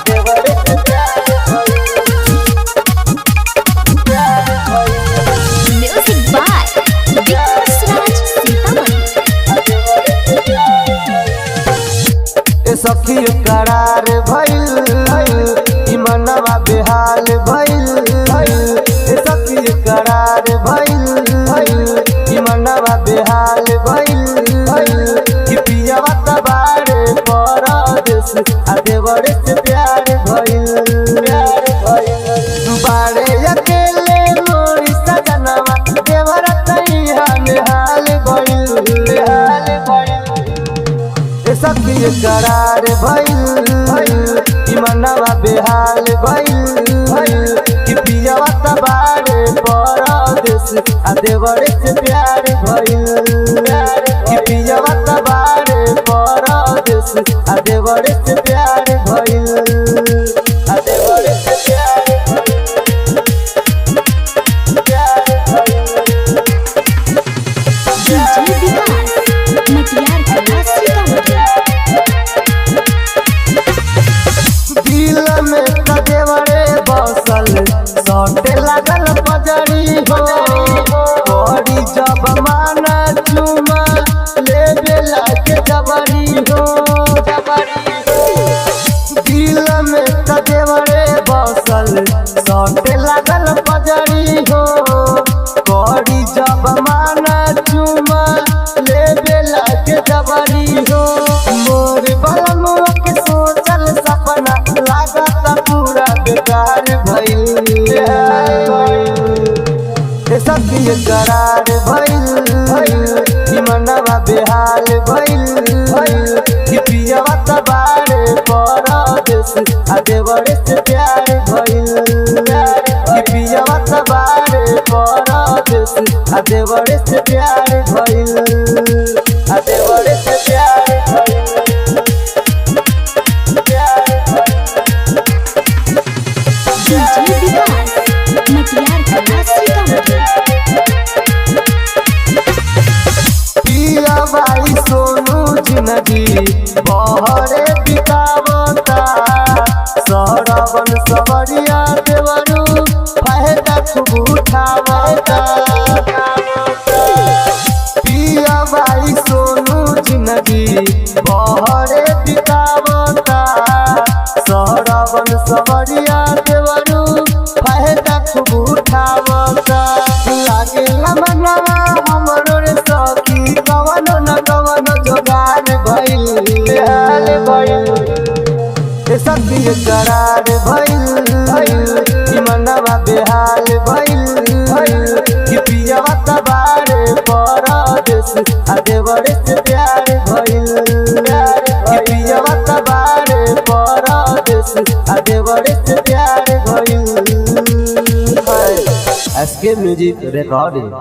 देवरे से प्यार भइल। म्यूजिक बाय विकास राज सीतामढ़ी। ए सखी करार भइल ई मनवा बेहाल भइल। ए सखी करार भइल ई मनवा बेहाल भइल। कि पियवा तबारे परदेस आ देवरे से प्यार भइल। बारे अकेले मोरी सजनवा देवरा तैया हाल भइल। ए सखी करार भइल ई मनवा बेहाल भइल। कि पियवा तबारे परदेस आ देवरे से प्यार भइल। कि पियवा तबारे परदेस आ देवरे से प्यार भइल। आ देवरे से प्यार डीजे विकास मटियार कला सीतामढ़ी। दिल में देवरे बसल सटे लागल पजरी हो। बड़ी जब माना चुमा लेबे लागे जबरी हो। दिल में देवरे बसल सटे लागल पजरी हो। बड़ी जब माना चुमा लेबे लागे जबरी हो। मोर बलमुआ के सोचल सपना लागत पूरा बेकार भइल। ए सखी करार भइल ई मनवा बेहाल भइल। कि पियवा तबारे परदेस आ देवरे से प्यार भइल। कि पियवा तबारे परदेस आ देवरे से प्यार भइल। आ देवरे से प्यार भइल। डीजे विकास मटियार कला सीतामढ़ी। पिया भाई सोनू जिंदगी बहरे बितावता। सरवन सवरिया देवरू फायदा खूब उठावता। पिया भाई सोनू जिंदगी बहरे बितावता। सरवन सवरिया देवरू फायदा खूब उठावता। लागे मनवा हमरो रे सखी कवनो न कवनो जोगार भइल। ए सखी करार भइल ई मनवा बेहाल भइल। कि पियवा तबारे परदेस आ देवरे से प्यार भइल। कि पियवा तबारे परदेस आ देवरे से प्यार भइल। SK music recording.